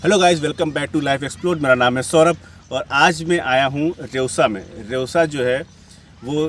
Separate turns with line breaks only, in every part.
Hello guys, welcome back to life explore. मेरा नाम है सौरभ और आज मैं आया हूँ रेउसा में। रेउसा जो है वो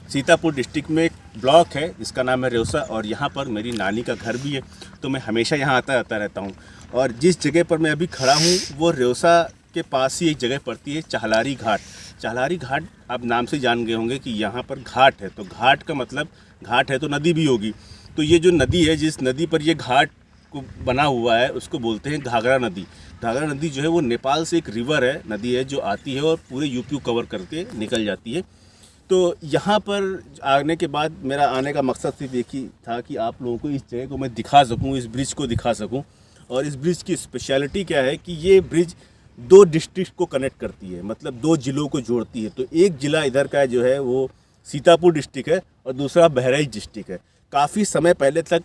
सीतापुर डिस्ट्रिक्ट में एक ब्लॉक है जिसका नाम है रेउसा और यहाँ पर मेरी नानी का घर भी है, तो मैं हमेशा यहाँ आता रहता हूँ। और जिस जगह पर मैं अभी खड़ा हूँ वो रेउसा के पास ही एक जगह पड़ती है, चाहलारी घाट। चाहलारी घाट आप नाम से जान गए होंगे कि यहाँ पर घाट है, तो घाट का मतलब घाट है तो नदी भी होगी। तो ये जो नदी है, जिस नदी पर ये घाट को बना हुआ है उसको बोलते हैं घाघरा नदी। घाघरा नदी जो है वो नेपाल से एक रिवर है, नदी है जो आती है और पूरे यूपी को कवर करके निकल जाती है। तो यहाँ पर आने के बाद मेरा आने का मकसद सिर्फ एक ही था कि आप लोगों को इस जगह को मैं दिखा सकूँ, इस ब्रिज को दिखा सकूँ। और इस ब्रिज की स्पेशलिटी क्या है कि ये ब्रिज दो डिस्ट्रिक्ट को कनेक्ट करती है, मतलब दो ज़िलों को जोड़ती है। तो एक ज़िला इधर का जो है वो सीतापुर डिस्ट्रिक्ट है और दूसरा बहराइच डिस्ट्रिक्ट है। काफ़ी समय पहले तक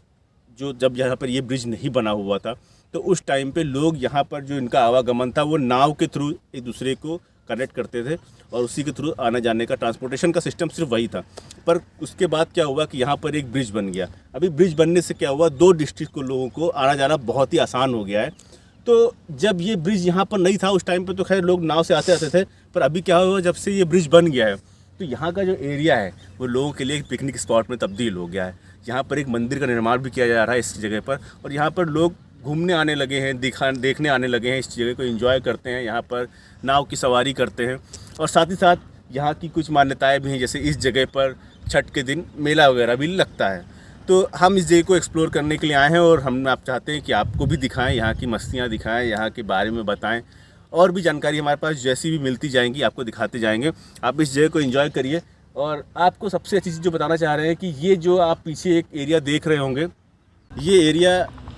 जब यहाँ पर ये ब्रिज नहीं बना हुआ था तो उस टाइम पे लोग यहाँ पर जो इनका आवागमन था वो नाव के थ्रू एक दूसरे को कनेक्ट करते थे और उसी के थ्रू आने जाने का ट्रांसपोर्टेशन का सिस्टम सिर्फ वही था। पर उसके बाद क्या हुआ कि यहाँ पर एक ब्रिज बन गया। अभी ब्रिज बनने से क्या हुआ, दो डिस्ट्रिक्ट को लोगों को आना जाना बहुत ही आसान हो गया है। तो जब ये ब्रिज यहाँ पर नहीं था उस टाइम पर तो खैर लोग नाव से आते थे, पर अभी क्या हुआ जब से ये ब्रिज बन गया है तो यहाँ का जो एरिया है वो लोगों के लिए एक पिकनिक स्पॉट में तब्दील हो गया है। यहाँ पर एक मंदिर का निर्माण भी किया जा रहा है इस जगह पर और यहाँ पर लोग घूमने आने लगे हैं, देखने आने लगे हैं, इस जगह को एंजॉय करते हैं, यहाँ पर नाव की सवारी करते हैं। और साथ ही साथ यहाँ की कुछ मान्यताएं भी हैं, जैसे इस जगह पर छठ के दिन मेला वगैरह भी लगता है। तो हम इस जगह को एक्सप्लोर करने के लिए आए हैं और हम आप चाहते हैं कि आपको भी दिखाएँ, यहाँ की मस्तियाँ दिखाएँ, यहाँ के बारे में बताएँ। और भी जानकारी हमारे पास जैसी भी मिलती जाएंगी आपको दिखाते जाएंगे। आप इस जगह को एंजॉय करिए। और आपको सबसे अच्छी चीज़ जो बताना चाह रहे हैं कि ये जो आप पीछे एक एरिया देख रहे होंगे, ये एरिया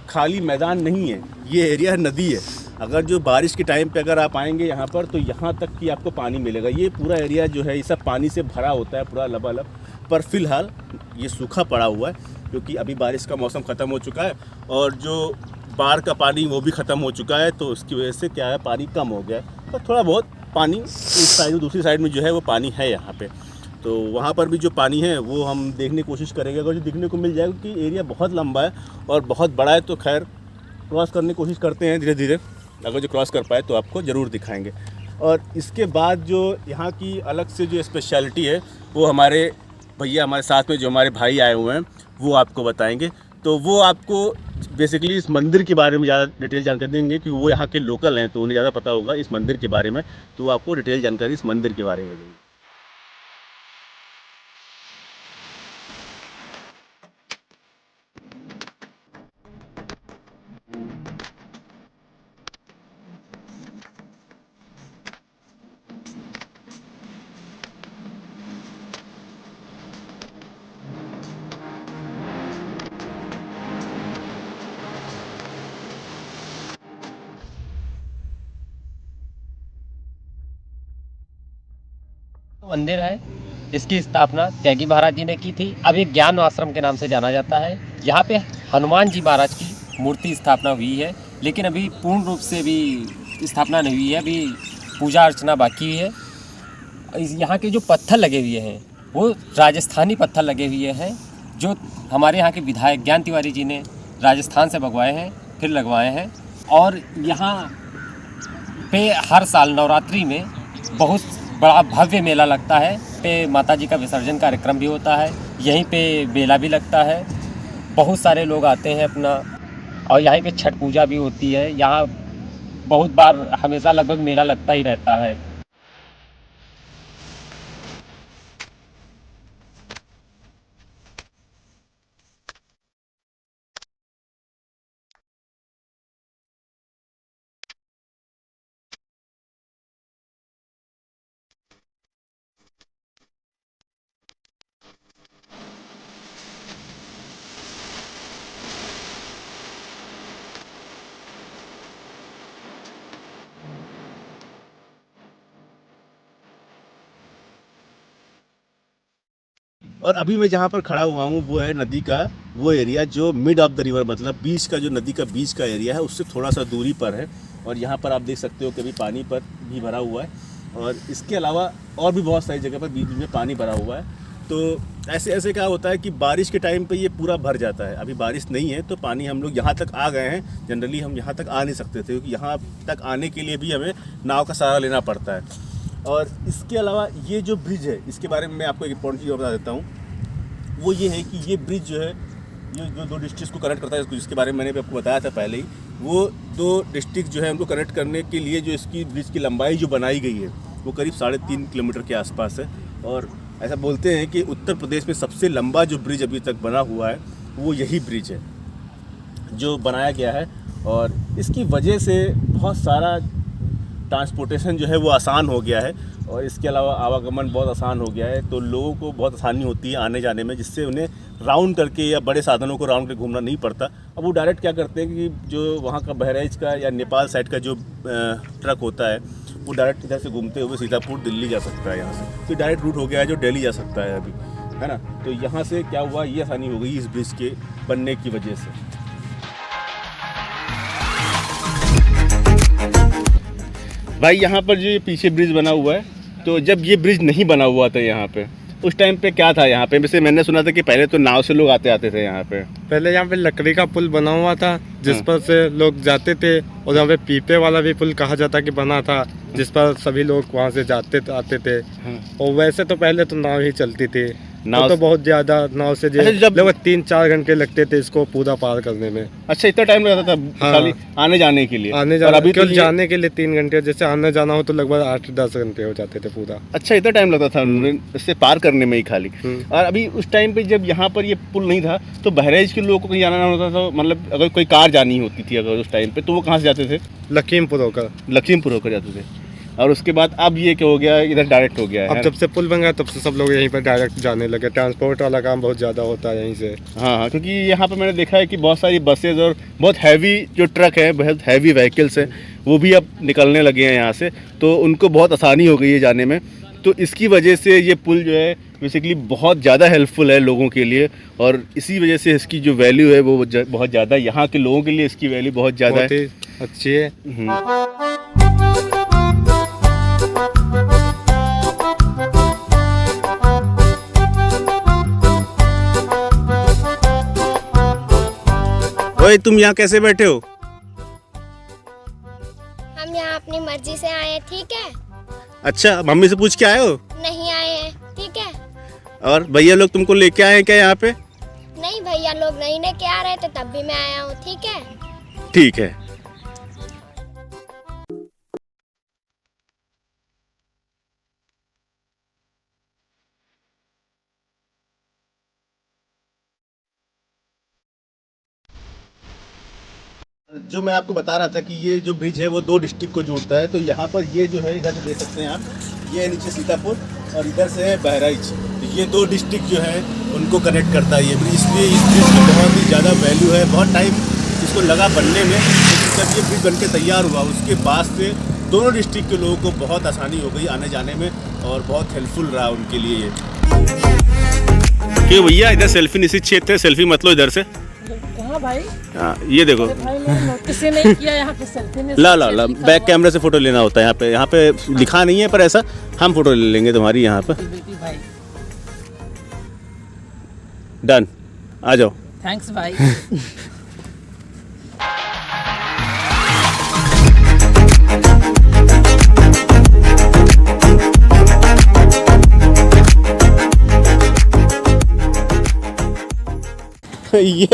खाली मैदान नहीं है, ये एरिया नदी है। अगर जो बारिश के टाइम पे अगर आप आएंगे यहाँ पर तो यहाँ तक कि आपको पानी मिलेगा। ये पूरा एरिया जो है ये सब पानी से भरा होता है पूरा लबालब। पर फिलहाल ये सूखा पड़ा हुआ है क्योंकि अभी बारिश का मौसम ख़त्म हो चुका है और जो बाढ़ का पानी वो भी ख़त्म हो चुका है, तो उसकी वजह से क्या है पानी कम हो गया है। पर थोड़ा बहुत पानी इस साइड दूसरी साइड में जो है वो पानी है यहाँ पे। तो वहाँ पर भी जो पानी है वो हम देखने की कोशिश करेंगे। अगर जो दिखने को मिल जाएगा क्योंकि एरिया बहुत लंबा है और बहुत बड़ा है, तो खैर क्रॉस करने की कोशिश करते हैं धीरे धीरे। अगर जो क्रॉस कर पाए तो आपको ज़रूर दिखाएंगे। और इसके बाद जो यहाँ की अलग से जो स्पेशलिटी है वो हमारे भैया, हमारे साथ में जो हमारे भाई आए हुए हैं वो आपको बताएंगे। तो वो आपको बेसिकली इस मंदिर के बारे में ज़्यादा डिटेल जानकारी देंगे कि वो यहाँ के लोकल हैं तो उन्हें ज़्यादा पता होगा इस मंदिर के बारे में। तो वो आपको डिटेल जानकारी इस मंदिर के बारे में देंगे।
मंदिर है। इसकी स्थापना त्यागी महाराज जी ने की थी। अब ये ज्ञान आश्रम के नाम से जाना जाता है। यहाँ पे हनुमान जी महाराज की मूर्ति स्थापना हुई है, लेकिन अभी पूर्ण रूप से भी स्थापना नहीं हुई है, अभी पूजा अर्चना बाकी है। यहाँ के जो पत्थर लगे हुए हैं वो राजस्थानी पत्थर लगे हुए हैं, जो हमारे यहाँ के विधायक ज्ञान तिवारी जी ने राजस्थान से मंगवाए हैं, फिर लगवाए हैं। और यहाँ पे हर साल नवरात्रि में बहुत बड़ा भव्य मेला लगता है। पे माता जी का विसर्जन कार्यक्रम भी होता है, यहीं पे मेला भी लगता है, बहुत सारे लोग आते हैं अपना। और यहाँ पे छठ पूजा भी होती है। यहाँ बहुत बार हमेशा लगभग मेला लगता ही रहता है।
और अभी मैं जहाँ पर खड़ा हुआ हूँ वो है नदी का वो एरिया जो मिड ऑफ द रिवर, मतलब बीच का जो नदी का बीच का एरिया है उससे थोड़ा सा दूरी पर है। और यहाँ पर आप देख सकते हो कि अभी पानी पर भी भरा हुआ है और इसके अलावा और भी बहुत सारी जगह पर बीच में पानी भरा हुआ है। तो ऐसे ऐसे क्या होता है कि बारिश के टाइम पे ये पूरा भर जाता है। अभी बारिश नहीं है तो पानी हम लोग यहाँ तक आ गए हैं। जनरली हम यहाँ तक आ नहीं सकते थे क्योंकि यहाँ तक आने के लिए भी हमें नाव का सहारा लेना पड़ता है। और इसके अलावा ये जो ब्रिज है, इसके बारे में मैं आपको एक इम्पोर्टेंट चीज़ बता देता हूँ। वो ये है कि ये ब्रिज जो है, ये जो दो डिस्ट्रिक्ट को कनेक्ट करता है, जिसके बारे में मैंने भी आपको बताया था पहले ही, वो दो डिस्ट्रिक्ट जो है उनको कनेक्ट करने के लिए जो इसकी ब्रिज की लंबाई जो बनाई गई है वो करीब 3.5 किलोमीटर के आसपास है। और ऐसा बोलते हैं कि उत्तर प्रदेश में सबसे लंबा जो ब्रिज अभी तक बना हुआ है वो यही ब्रिज है जो बनाया गया है। और इसकी वजह से बहुत सारा ट्रांसपोर्टेशन जो है वो आसान हो गया है और इसके अलावा आवागमन बहुत आसान हो गया है। तो लोगों को बहुत आसानी होती है आने जाने में, जिससे उन्हें राउंड करके या बड़े साधनों को राउंड करके घूमना नहीं पड़ता। अब वो डायरेक्ट क्या करते हैं कि जो वहाँ का बहराइच का या नेपाल साइड का जो ट्रक होता है वो डायरेक्ट इधर से घूमते हुए सीतापुर दिल्ली जा सकता है। यहाँ से तो डायरेक्ट रूट हो गया है जो दिल्ली जा सकता है अभी, है ना। तो यहाँ से क्या हुआ, ये आसानी हो गई इस ब्रिज के बनने की वजह से। भाई यहाँ पर जो ये पीछे ब्रिज बना हुआ है, तो जब ये ब्रिज नहीं बना हुआ था यहाँ पे, उस टाइम पे क्या था यहाँ पे? वैसे मैंने सुना था कि पहले तो नाव से लोग आते थे यहाँ पे।
पहले यहाँ पे लकड़ी का पुल बना हुआ था जिस पर से लोग जाते थे, और यहाँ पे पीपे वाला भी पुल कहा जाता कि बना था जिस पर सभी लोग वहाँ से जाते आते थे। और वैसे तो पहले तो नाव ही चलती थी, नाव तो बहुत ज्यादा नाव से लगभग 3-4 घंटे लगते थे इसको पूरा पार करने में।
अच्छा, इतना टाइम लगता था? हाँ। खाली आने जाने के लिए?
अभी तो जाने के लिए 3 घंटे, जैसे आने जाना हो तो लगभग 8-10 घंटे हो जाते थे पूरा।
अच्छा, इतना टाइम लगता था इससे पार करने में ही खाली? और अभी उस टाइम पे जब यहाँ पर ये पुल नहीं था तो बहराइच के लोगों को कहीं जाना होता था, मतलब अगर कोई कार जानी होती थी अगर उस टाइम पे, तो वो कहाँ से जाते थे?
लखीमपुर होकर
जाते थे। और उसके बाद अब ये क्या हो गया, इधर डायरेक्ट हो गया है।
अब जब से पुल बन गया तब से सब लोग यहीं पर डायरेक्ट जाने लगे। ट्रांसपोर्ट वाला काम बहुत ज़्यादा होता है यहीं से।
हाँ, क्योंकि यहाँ पे मैंने देखा है कि बहुत सारी बसेज और बहुत हैवी जो ट्रक है, बहुत हैवी व्हीकल्स हैं, वो भी अब निकलने लगे हैं यहाँ से, तो उनको बहुत आसानी हो गई है जाने में। तो इसकी वजह से ये पुल जो है बेसिकली बहुत ज़्यादा हेल्पफुल है लोगों के लिए, और इसी वजह से इसकी जो वैल्यू है वो बहुत ज़्यादा, यहाँ के लोगों के लिए इसकी वैल्यू बहुत ज़्यादा है,
अच्छी है।
ओए, तुम यहाँ कैसे बैठे हो?
हम यहाँ अपनी मर्जी से आए हैं, ठीक है।
अच्छा, मम्मी से पूछ के आए हो?
नहीं आए हैं, ठीक है।
और भैया लोग तुमको लेके आए हैं क्या यहाँ पे?
नहीं, भैया लोग नहीं लेके आ रहे थे, तब भी मैं आया हूँ, ठीक है।
ठीक है। जो मैं आपको बता रहा था कि ये जो ब्रिज है वो 2 डिस्ट्रिक्ट को जोड़ता है। तो यहाँ पर ये जो है, इधर से देख सकते हैं आप, ये है नीचे सीतापुर और इधर से है बहराइच। तो ये 2 डिस्ट्रिक्ट जो है उनको कनेक्ट करता है ये ब्रिज। इसलिए इस ब्रिज की बहुत ही ज़्यादा वैल्यू है। बहुत टाइम इसको लगा बनने में, लेकिन जब ये ब्रिज बनके तैयार हुआ उसके बाद से दोनों डिस्ट्रिक्ट के लोगों को बहुत आसानी हो गई आने जाने में और बहुत हेल्पफुल रहा उनके लिए ये। क्यों भैया, इधर सेल्फी निषिद्ध क्षेत्र है, सेल्फी मत लो इधर से।
हाँ भाई,
ये देखो
भाई मैंने नोटिस ही नहीं किया यहाँ पे सेल्फी में।
ला बैक कैमरे से फोटो लेना होता है यहाँ पे लिखा नहीं है, पर ऐसा हम फोटो ले लेंगे तुम्हारी यहाँ पे।
भाई
डन, आ जाओ।
थैंक्स भाई।
ये